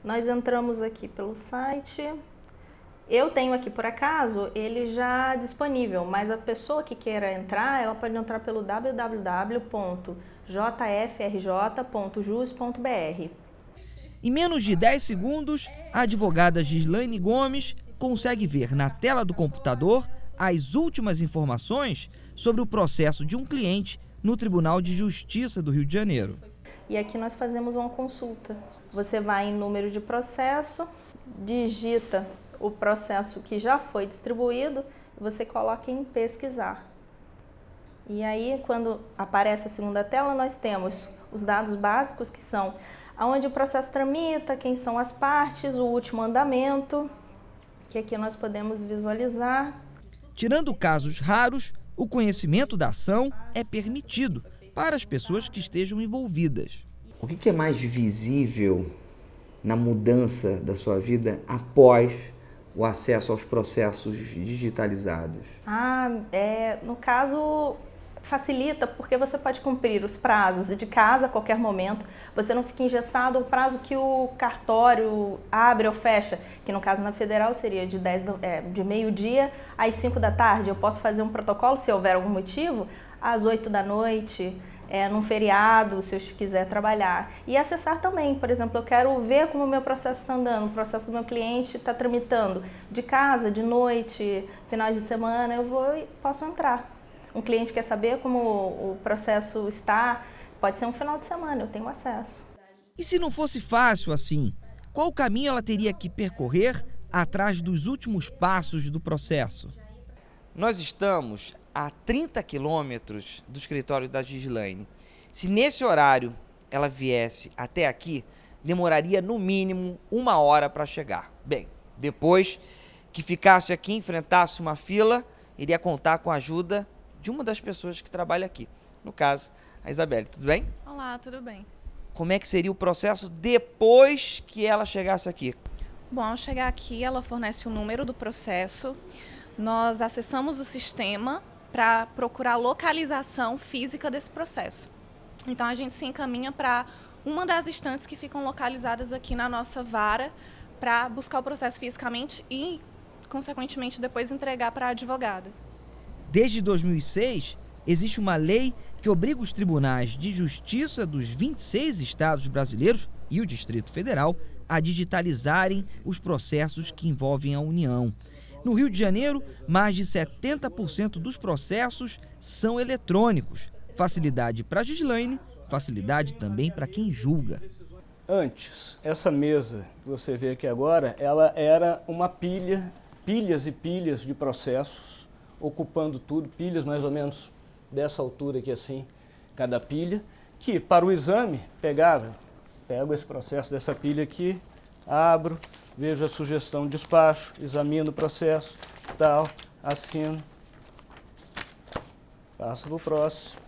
Nós entramos aqui pelo site. Eu tenho aqui, por acaso, ele já disponível, mas a pessoa que queira entrar, ela pode entrar pelo www.jfrj.jus.br. Em menos de 10 segundos, a advogada Gislaine Gomes consegue ver na tela do computador as últimas informações sobre o processo de um cliente no Tribunal de Justiça do Rio de Janeiro. E aqui nós fazemos uma consulta. Você vai em número de processo, digita o processo que já foi distribuído, você coloca em pesquisar. E aí, quando aparece a segunda tela, nós temos os dados básicos, que são aonde o processo tramita, quem são as partes, o último andamento, que aqui nós podemos visualizar. Tirando casos raros, o conhecimento da ação é permitido para as pessoas que estejam envolvidas. O que é mais visível na mudança da sua vida após o acesso aos processos digitalizados? No caso, facilita porque você pode cumprir os prazos de casa a qualquer momento. Você não fica engessado o prazo que o cartório abre ou fecha, que no caso na federal seria de meio-dia às 5 da tarde. Eu posso fazer um protocolo, se houver algum motivo, às 8 da noite, num feriado, se eu quiser trabalhar. E acessar também, por exemplo, eu quero ver como o meu processo está andando, o processo do meu cliente está tramitando de casa, de noite, finais de semana, eu vou e posso entrar. Um cliente quer saber como o processo está, pode ser um final de semana, eu tenho acesso. E se não fosse fácil assim, qual caminho ela teria que percorrer atrás dos últimos passos do processo? Nós estamos a 30 quilômetros do escritório da Gislaine. Se nesse horário ela viesse até aqui, demoraria no mínimo 1 hora para chegar. Bem, depois que ficasse aqui, enfrentasse uma fila, iria contar com a ajuda de uma das pessoas que trabalha aqui. No caso, a Isabelle. Tudo bem? Olá, tudo bem. Como é que seria o processo depois que ela chegasse aqui? Bom, ao chegar aqui, ela fornece o número do processo. Nós acessamos o sistema para procurar a localização física desse processo. Então, a gente se encaminha para uma das estantes que ficam localizadas aqui na nossa vara para buscar o processo fisicamente e, consequentemente, depois entregar para a advogada. Desde 2006, existe uma lei que obriga os tribunais de justiça dos 26 estados brasileiros e o Distrito Federal a digitalizarem os processos que envolvem a União. No Rio de Janeiro, mais de 70% dos processos são eletrônicos. Facilidade para a Gislaine, facilidade também para quem julga. Antes, essa mesa que você vê aqui agora, ela era uma pilhas e pilhas de processos, ocupando tudo, pilhas mais ou menos dessa altura aqui assim, cada pilha, que para o exame pego esse processo dessa pilha aqui, abro, vejo a sugestão de despacho, examino o processo, tal, assino, passo para o próximo.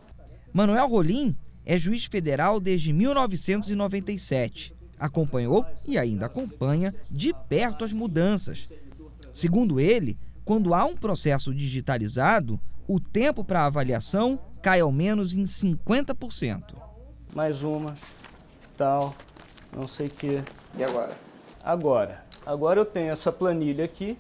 Manuel Rolim é juiz federal desde 1997. Acompanhou e ainda acompanha de perto as mudanças. Segundo ele, quando há um processo digitalizado, o tempo para avaliação cai ao menos em 50%. Mais uma, tal, não sei o quê. E agora? Agora eu tenho essa planilha aqui,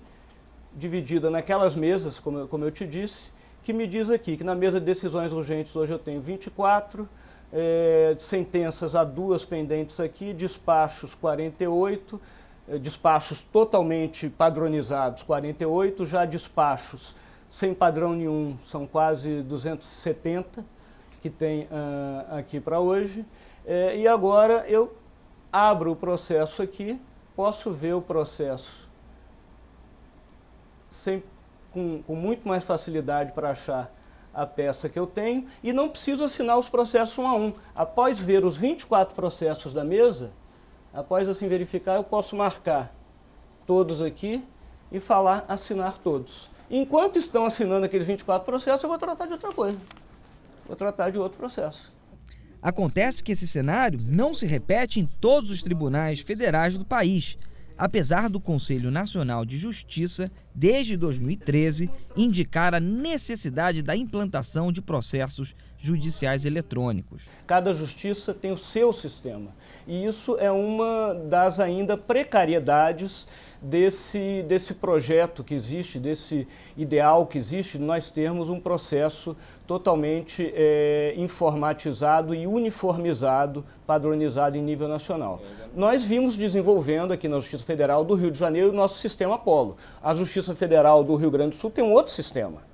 dividida naquelas mesas, como eu te disse, que me diz aqui que na mesa de decisões urgentes hoje eu tenho 24, sentenças há 2 pendentes aqui, despachos 48, despachos totalmente padronizados 48, já despachos sem padrão nenhum são quase 270 que tem aqui para hoje. E agora eu abro o processo aqui, posso ver o processo com muito mais facilidade para achar a peça que eu tenho e não preciso assinar os processos um a um. Após ver os 24 processos da mesa, após assim verificar, eu posso marcar todos aqui e falar assinar todos. Enquanto estão assinando aqueles 24 processos, eu vou tratar de outra coisa. Vou tratar de outro processo. Acontece que esse cenário não se repete em todos os tribunais federais do país, apesar do Conselho Nacional de Justiça, desde 2013, indicar a necessidade da implantação de processos judiciais eletrônicos. Cada justiça tem o seu sistema e isso é uma das ainda precariedades desse projeto que existe, desse ideal que existe, de nós termos um processo totalmente informatizado e uniformizado, padronizado em nível nacional. Nós vimos desenvolvendo aqui na Justiça Federal do Rio de Janeiro o nosso sistema Polo. A Justiça Federal do Rio Grande do Sul tem um outro sistema.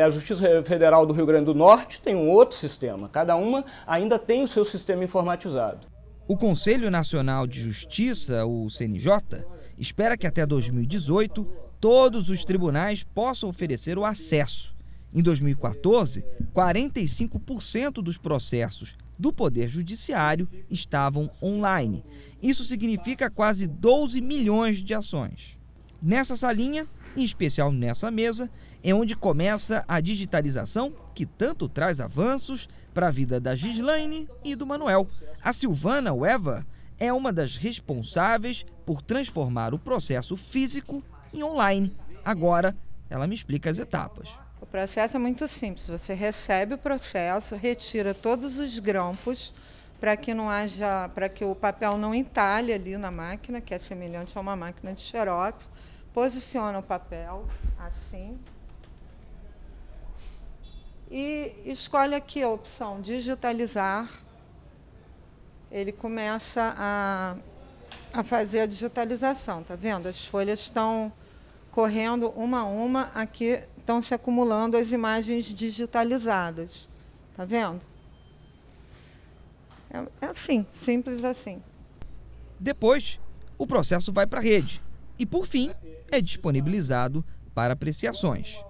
A Justiça Federal do Rio Grande do Norte tem um outro sistema. Cada uma ainda tem o seu sistema informatizado. O Conselho Nacional de Justiça, o CNJ, espera que até 2018 todos os tribunais possam oferecer o acesso. Em 2014, 45% dos processos do Poder Judiciário estavam online. Isso significa quase 12 milhões de ações. Nessa salinha, em especial nessa mesa, é onde começa a digitalização que tanto traz avanços para a vida da Gislaine e do Manuel. A Silvana Weber é uma das responsáveis por transformar o processo físico em online. Agora, ela me explica as etapas. O processo é muito simples. Você recebe o processo, retira todos os grampos para que o papel não entalhe ali na máquina, que é semelhante a uma máquina de xerox. Posiciona o papel assim e escolhe aqui a opção digitalizar. Ele começa a fazer a digitalização, tá vendo? As folhas estão correndo uma a uma, aqui estão se acumulando as imagens digitalizadas, tá vendo? É assim, simples assim. Depois, o processo vai para a rede e, por fim, é disponibilizado para apreciações.